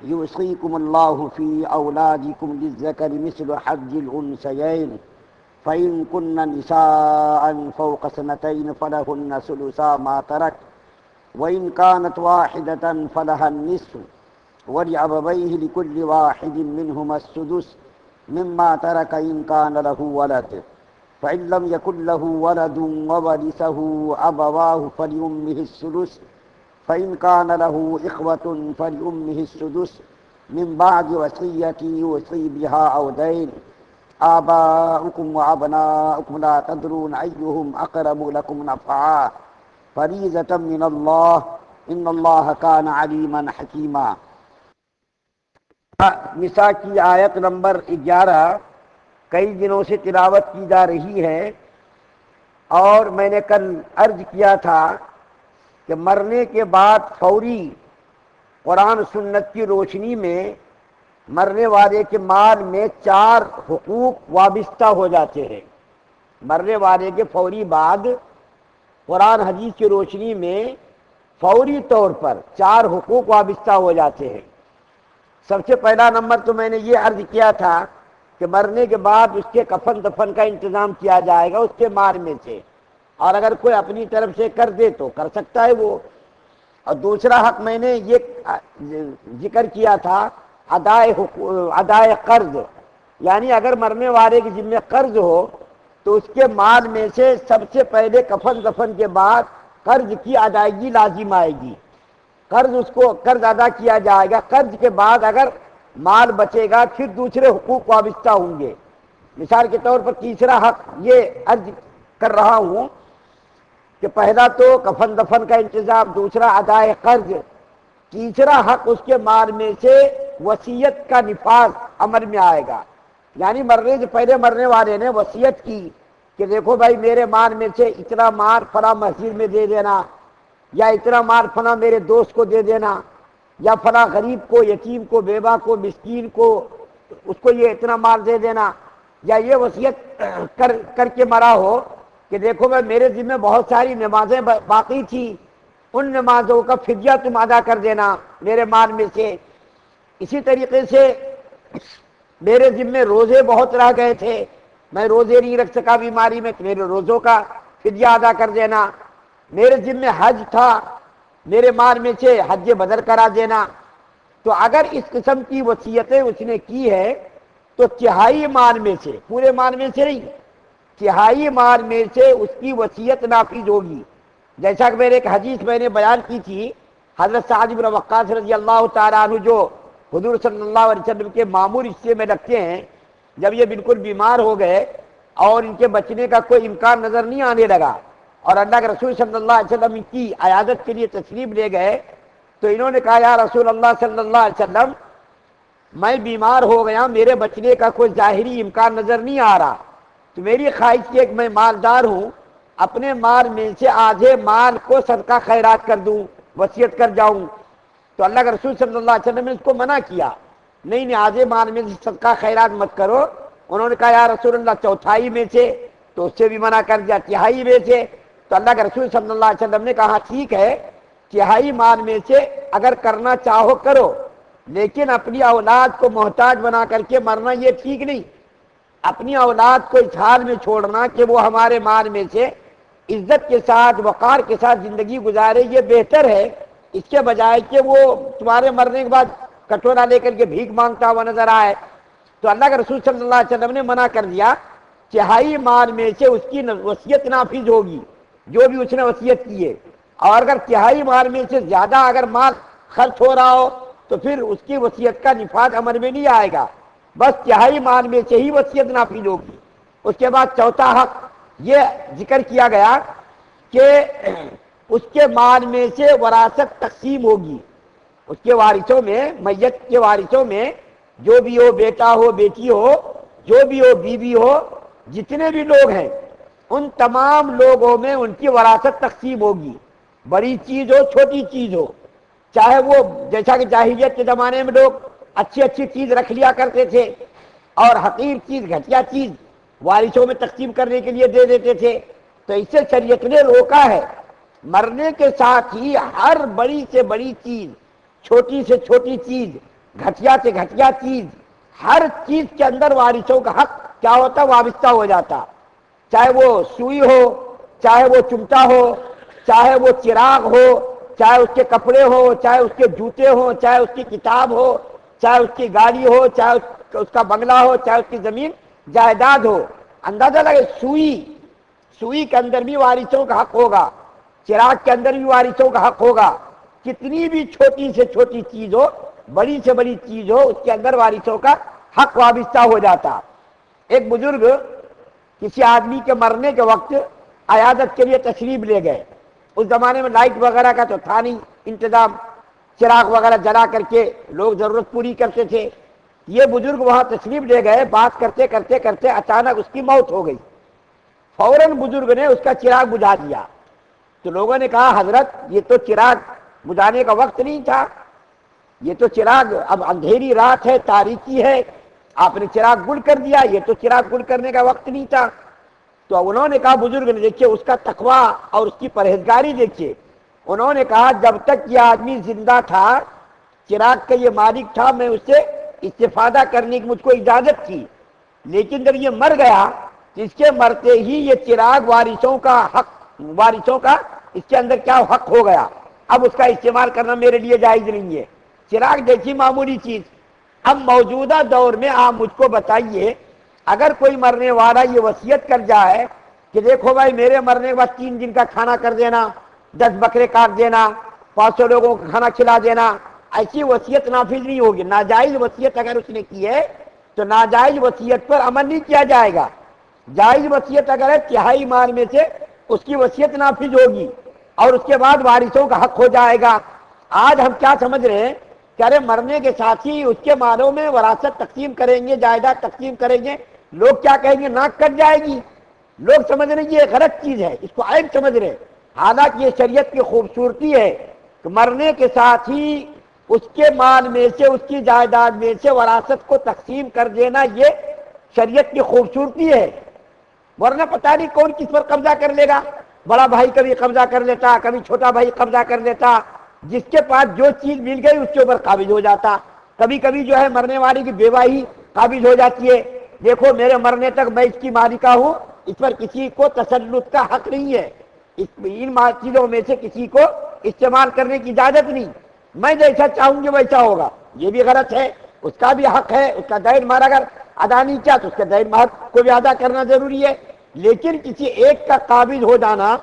يوصيكم الله في أولادكم للذكر مثل حظ الأنثيين فإن كن نساء فوق سنتين فلهن ثلثا ما ترك وإن كانت واحدة فلها النصف ولأبويه لكل واحد منهما السدس مما ترك إن كان له ولد فإن لم يكن له ولد وورثه أبواه فلأمه الثلث فإن كان له إخوة فلأمه السدس من بعد وصية يوصي بها أو دين آباؤكم وأبناؤكم لا تدرون أيهم أقرب لكم نفعا فریضۃ من اللہ ان اللہ کان علیما حکیما۔ نساء کی آیت نمبر 11 کئی دنوں سے تلاوت کی جا رہی ہے، اور میں نے کل عرض کیا تھا کہ مرنے کے بعد فوری قرآن سنت کی روشنی میں مرنے والے کے مال میں 4 حقوق وابستہ ہو جاتے ہیں۔ مرنے والے کے فوری بعد قرآن حدیث کی روشنی میں فوری طور پر 4 حقوق وابستہ ہو جاتے ہیں۔ سب سے پہلا نمبر تو میں نے یہ عرض کیا تھا کہ مرنے کے بعد اس کے کفن دفن کا انتظام کیا جائے گا اس کے مال میں سے، اور اگر کوئی اپنی طرف سے کر دے تو کر سکتا ہے وہ۔ اور دوسرا حق میں نے یہ ذکر کیا تھا ادائے قرض، یعنی اگر مرنے والے کے ذمہ قرض ہو تو اس کے مال میں سے سب سے پہلے کفن دفن کے بعد قرض کی ادائیگی لازم آئے گی، قرض ادا کیا جائے گا۔ قرض کے بعد اگر مال بچے گا پھر دوسرے حقوق وابستہ ہوں گے۔ مثال کے طور پر تیسرا حق یہ عرض کر رہا ہوں کہ پہلا تو کفن دفن کا انتظام، دوسرا ادائے قرض، تیسرا حق اس کے مال میں سے وصیت کا نفاذ عمل میں آئے گا۔ یعنی مرنے سے پہلے مرنے والے نے وصیت کی کہ دیکھو بھائی میرے مال میں سے اتنا مال فلاں مسجد میں دے دینا، یا اتنا مال فلاں میرے دوست کو دے دینا، یا فلاں غریب کو، یتیم کو، بیوہ کو، مسکین کو، اس کو یہ اتنا مال دے دینا، یا یہ وصیت کر کے مرا ہو کہ دیکھو بھائی میرے ذمہ بہت ساری نمازیں باقی تھی، ان نمازوں کا فدیہ تم ادا کر دینا میرے مال میں سے۔ اسی طریقے سے میرے ذمہ روزے بہت رہ گئے تھے، میں روزے نہیں رکھ سکا بیماری میں، تو میرے روزوں کا فدیہ ادا کر دینا۔ میرے ذمہ حج تھا، میرے مال میں سے حج بدر کرا دینا۔ تو اگر اس قسم کی وصیتیں اس نے کی ہے تو تہائی مال میں سے، پورے مال میں سے نہیں، تہائی مال میں سے اس کی وصیت نافذ ہوگی۔ جیسا کہ میرے ایک حدیث میں نے بیان کی تھی، حضرت سعد بن وقاص رضی اللہ تعالیٰ عنہ جو حضور صلی اللہ علیہ وسلم کے معمور حصے میں رکھتے ہیں، جب یہ بالکل بیمار ہو گئے اور ان کے بچنے کا کوئی امکان نظر نہیں آنے لگا، اور اللہ کے رسول صلی اللہ علیہ وسلم ان کی عیادت کے لیے تشریف لے گئے، تو انہوں نے کہا یا رسول اللہ صلی اللہ علیہ وسلم میں بیمار ہو گیا، میرے بچنے کا کوئی ظاہری امکان نظر نہیں آ رہا، تو میری خواہش ہے کہ میں مالدار ہوں، اپنے مال میں سے آدھے مال کو صدقہ خیرات کر دوں، وصیت کر جاؤں۔ تو اللہ کے رسول صلی اللہ علیہ وسلم نے اس کو منع کیا، نہیں آدھے مال میں سے صدقہ خیرات مت کرو۔ انہوں نے کہا یا رسول اللہ چوتھائی میں سے، تو اس سے بھی منع کر دیا، تہائی میں سے۔ تو اللہ کے رسول صلی اللہ علیہ وسلم نے کہا ٹھیک ہے، تہائی مال میں سے اگر کرنا چاہو کرو، لیکن اپنی اولاد کو محتاج بنا کر کے مرنا یہ ٹھیک نہیں۔ اپنی اولاد کو اس حال میں چھوڑنا کہ وہ ہمارے مال میں سے عزت کے ساتھ، وقار کے ساتھ زندگی گزارے، یہ بہتر ہے اس کے بجائے کہ وہ تمہارے مرنے کے بعد کٹورا لے کر کے بھیک مانگتا ہوا نظر آئے۔ تو اللہ کے رسول صلی اللہ علیہ وسلم نے منع کر دیا، تہائی مال میں سے اس کی وصیت نافذ ہوگی جو بھی اس نے وصیت کی ہے، اور اگر تہائی مال میں سے زیادہ اگر مال خرچ ہو رہا ہو تو پھر اس کی وصیت کا نفاذ عمل میں نہیں آئے گا، بس تہائی مال میں سے ہی وصیت نافذ ہوگی۔ اس کے بعد چوتھا حق یہ ذکر کیا گیا کہ اس کے مال میں سے وراثت تقسیم ہوگی، اس کے وارثوں میں، میت کے وارثوں میں جو بھی ہو، بیٹا ہو، بیٹی ہو، جو بھی ہو، بیوی ہو، جتنے بھی لوگ ہیں ان تمام لوگوں میں ان کی وراثت تقسیم ہوگی، بڑی چیز ہو چھوٹی چیز ہو، چاہے وہ جیسا کہ جاہلیت کے زمانے میں لوگ اچھی اچھی چیز رکھ لیا کرتے تھے اور حقیر چیز، گھٹیا چیز وارثوں میں تقسیم کرنے کے لیے دے دیتے تھے، تو اس سے شریعت نے روکا ہے مرنے کے ساتھ ہی ہر بڑی سے بڑی چیز، چھوٹی سے چھوٹی چیز گھٹیا سے گھٹیا چیز، ہر چیز کے اندر وارثوں کا حق کیا ہوتا، وابستہ ہو جاتا، چاہے وہ سوئی ہو، چاہے وہ چمٹا ہو، چاہے وہ چراغ ہو، چاہے اس کے کپڑے ہو، چاہے اس کے جوتے ہو، چاہے اس کی کتاب ہو، چاہے اس کی گاڑی ہو، چاہے اس کا بنگلہ ہو، چاہے اس کی زمین جائیداد ہو۔ اندازہ لگے، سوئی کے اندر بھی وارثوں کا حق ہوگا، چراغ کے اندر بھی وارثوں کا حق ہوگا، کتنی بھی چھوٹی سے چھوٹی چیز ہو، بڑی سے بڑی چیز ہو، اس کے اندر وارثوں کا حق وابستہ ہو جاتا۔ ایک بزرگ کسی آدمی کے مرنے کے وقت عیادت کے لیے تشریف لے گئے۔ اس زمانے میں لائٹ وغیرہ کا تو تھا نہیں انتظام، چراغ وغیرہ جلا کر کے لوگ ضرورت پوری کرتے تھے۔ یہ بزرگ وہاں تشریف لے گئے، بات کرتے کرتے کرتے اچانک اس کی موت ہو گئی۔ فوراً بزرگ نے اس کا چراغ بجھا دیا۔ تو لوگوں نے کہا حضرت یہ تو چراغ بجھانے کا وقت نہیں تھا، یہ تو چراغ اب اندھیری رات ہے، تاریکی ہے، آپ نے چراغ گل کر دیا، یہ تو چراغ گل کرنے کا وقت نہیں تھا۔ تو انہوں نے کہا، بزرگ نے دیکھیے اس کا تقویٰ اور اس کی پرہیزگاری دیکھیے، انہوں نے کہا جب تک یہ آدمی زندہ تھا، چراغ کا یہ مالک تھا، میں اس سے استفادہ کرنے کی مجھ کو اجازت تھی، لیکن جب یہ مر گیا تو اس کے مرتے ہی یہ چراغ وارثوں کا اس کے اندر کیا حق ہو گیا، اب اس کا استعمال کرنا میرے لیے جائز نہیں ہے۔ چراغ دیکھی معمولی چیز۔ اب موجودہ دور میں آپ مجھ کو بتائیے، اگر کوئی مرنے والا یہ وصیت کر جائے کہ دیکھو بھائی میرے مرنے کے بعد 3 دن کا کھانا کر دینا، 10 بکرے کاٹ دینا، 500 لوگوں کو کھانا کھلا دینا، ایسی وصیت نافذ نہیں ہوگی۔ ناجائز وصیت اگر اس نے کی ہے تو ناجائز وصیت پر عمل نہیں کیا جائے گا۔ جائز وصیت اگر ہے، تہائی مال میں سے اس کی وصیت نافذ ہوگی اور اس کے بعد وارثوں کا حق ہو جائے گا۔ آج ہم کیا سمجھ رہے ہیں کہ ارے مرنے کے ساتھ ہی اس کے مالوں میں وراثت تقسیم کریں گے، جائیداد تقسیم کریں گے، لوگ کیا کہیں گے، ناک کٹ جائے گی۔ لوگ سمجھ رہے ہیں یہ غلط چیز ہے، اس کو عیب سمجھ رہے ہیں، حالانکہ یہ شریعت کی خوبصورتی ہے کہ مرنے کے ساتھ ہی اس کے مال میں سے، اس کی جائیداد میں سے وراثت کو تقسیم کر دینا، یہ شریعت کی خوبصورتی ہے۔ ورنہ پتہ نہیں کون کس پر قبضہ کر لے گا، بڑا بھائی کبھی قبضہ کر لیتا، کبھی چھوٹا بھائی قبضہ کر لیتا، جس کے پاس جو چیز مل گئی اس کے اوپر قابض ہو جاتا۔ کبھی کبھی جو ہے مرنے والی کی بیوہ ہی قابض ہو جاتی ہے، دیکھو میرے مرنے تک میں اس کی مالکہ ہوں، اس پر کسی کو تسلط کا حق نہیں ہے، ان چیزوں میں سے کسی کو استعمال کرنے کی اجازت نہیں، میں جیسا چاہوں گی ویسا ہوگا۔ یہ بھی غلط ہے، اس کا بھی حق ہے، اس کا دین مہر اگر ادا نہیں کیا تو اس کا دین مہر کو بھی ادا کرنا ضروری ہے، لیکن کسی ایک کا قابض ہو جانا،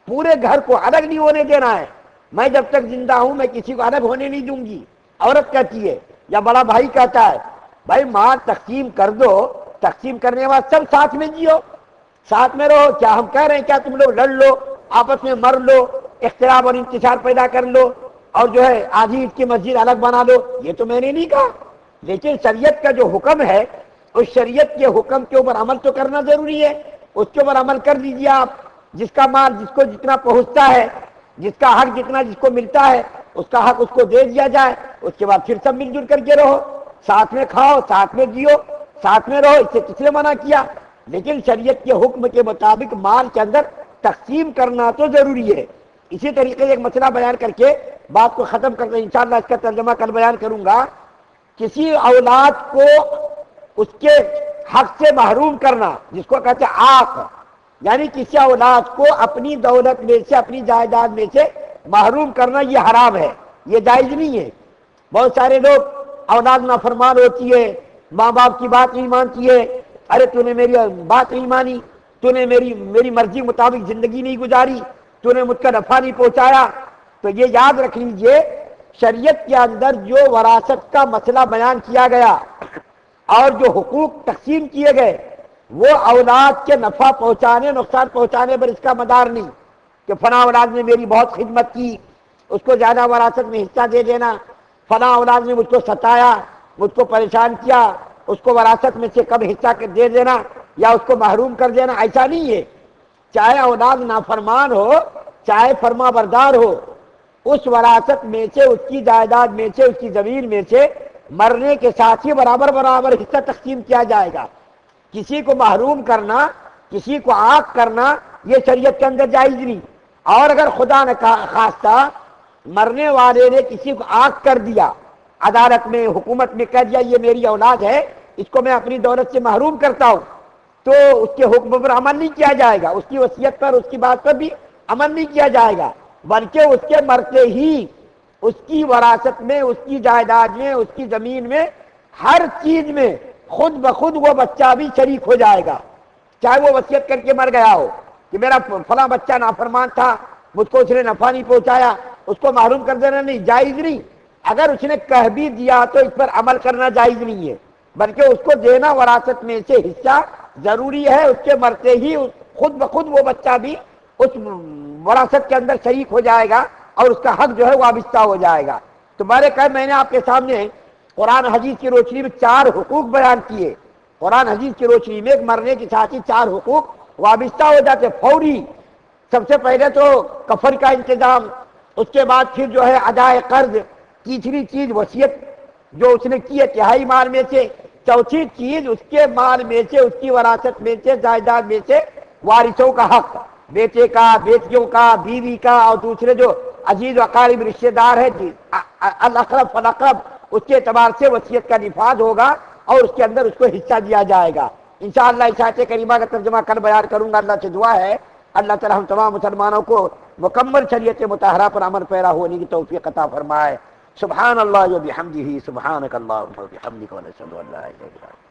پورے گھر کو الگ نہیں ہونے دینا ہے۔ میں جب تک زندہ ہوں میں کسی کو الگ ہونے نہیں دوں گی۔ عورت کہتی ہے یا بڑا بھائی کہتا ہے بھائی مال تقسیم کر دو، تقسیم کرنے کے بعد سب ساتھ میں جیو، ساتھ میں رہو۔ کیا ہم کہہ رہے ہیں کیا تم لوگ لڑ لو، آپس میں مر لو، اختلاف اور انتشار پیدا کر لو اور جو ہے آدھی عید کی مسجد الگ بنا لو؟ یہ تو میں نے نہیں کہا، لیکن شریعت کا جو حکم ہے اس شریعت کے حکم کے اوپر عمل تو کرنا ضروری ہے، اس کے اوپر عمل کر دیجیے آپ۔ جس کا مال جس کو جتنا پہنچتا ہے، جس کا حق جتنا جس کو ملتا ہے، اس کا حق اس کو دے دیا جائے، اس کے بعد پھر سب مل جل کر کے رہو، ساتھ میں کھاؤ، ساتھ میں جیو، ساتھ میں رہو، اس سے کس نے منع کیا؟ لیکن شریعت کے حکم کے مطابق مال کے اندر تقسیم کرنا تو ضروری ہے۔ اسی طریقے سے ایک مسئلہ بیان کر کے بات کو ختم کرتے ہیں، انشاءاللہ اس کا ترجمہ کل بیان کروں گا۔ کسی اولاد کو اس کے حق سے محروم کرنا، جس کو کہتے ہیں عاق، یعنی کسی اولاد کو اپنی دولت میں سے، اپنی جائیداد میں سے محروم کرنا، یہ حرام ہے، یہ جائز نہیں ہے۔ بہت سارے لوگ اولاد نافرمان ہوتی ہے، ماں باپ کی بات نہیں مانتی ہے، ارے تو نے میری بات نہیں مانی، تو نے میری مرضی مطابق زندگی نہیں گزاری، تو نے مجھ کا نفع نہیں پہنچایا۔ تو یہ یاد رکھ لیجئے، شریعت کے اندر جو وراثت کا مسئلہ بیان کیا گیا اور جو حقوق تقسیم کیے گئے، وہ اولاد کے نفع پہنچانے، نقصان پہنچانے پر اس کا مدار نہیں کہ فلاں اولاد نے میری بہت خدمت کی، اس کو زیادہ وراثت میں حصہ دے دینا، فلاں اولاد نے مجھ کو ستایا، مجھ کو پریشان کیا، اس کو وراثت میں سے کم حصہ دے دینا یا اس کو محروم کر دینا، ایسا نہیں ہے۔ چاہے اولاد نافرمان ہو، چاہے فرما بردار ہو، اس وراثت میں سے، اس کی جائیداد میں سے، اس کی زمین میں سے مرنے کے ساتھ ہی برابر برابر حصہ تقسیم کیا جائے گا۔ کسی کو محروم کرنا، کسی کو عاق کرنا، یہ شریعت کے اندر جائز نہیں۔ اور اگر خدا نہ خواستہ مرنے والے نے کسی کو عاق کر دیا، عدالت میں حکومت میں کہہ دیا یہ میری اولاد ہے، اس کو میں اپنی دولت سے محروم کرتا ہوں، تو اس کے حکم پر عمل نہیں کیا جائے گا، اس کی وصیت پر، اس کی بات پر بھی عمل نہیں کیا جائے گا، بلکہ اس کے مرتے ہی اس کی وراثت میں، اس کی جائیداد میں، اس کی زمین میں، ہر چیز میں خود بخود وہ بچہ بھی شریک ہو جائے گا، چاہے وہ وصیت کر کے مر گیا ہو کہ میرا فلاں بچہ نافرمان تھا، مجھ کو اس نے نفع نہیں پہنچایا، اس کو محروم کر دینا نہیں جائز نہیں، اگر اس نے کہہ بھی دیا تو اس پر عمل کرنا جائز نہیں ہے، بلکہ اس کو دینا وراثت میں سے حصہ ضروری ہے، اس کے مرتے ہی خود بخود وہ بچہ بھی اس وراثت کے اندر شریک ہو جائے گا اور اس کا حق جو ہے وابستہ ہو جائے گا۔ تو میں نے آپ کے سامنے قرآن حدیث کی روشنی میں 4 حقوق بیان کیے، قرآن حدیث کی روشنی میں ایک مرنے کے ساتھ ہی 4 حقوق وابستہ ہو جاتے فوری۔ سب سے پہلے تو کفن کا انتظام، اس کے بعد پھر جو ہے ادائے قرض، تیسری چیز وصیت جو اس نے کی ہے تہائی مال میں سے، چوتھی چیز اس کے مال میں سے، اس کی وراثت میں سے، جائیداد میں سے وارثوں کا حق، بیٹے کا، بیٹیوں کا، بیوی کا، اور دوسرے جو عزیز و اقارب رشتے دار ہے الاقرب فالاقرب، اس کے اعتبار سے وصیت کا نفاذ ہوگا اور اس کے اندر اس کو حصہ دیا جائے گا۔ انشاءاللہ اس آیت کریمہ کا ترجمہ کل بیان کروں گا۔ اللہ سے دعا ہے اللہ تعالی ہم تمام مسلمانوں کو مکمل شریعت مطہرہ پر عمل پیرا ہونے کی توفیق عطا فرمائے۔ سبحان اللہ و بحمدہ، سبحانک اللہم و بحمدک، ونشہد ان لا الہ الا انت۔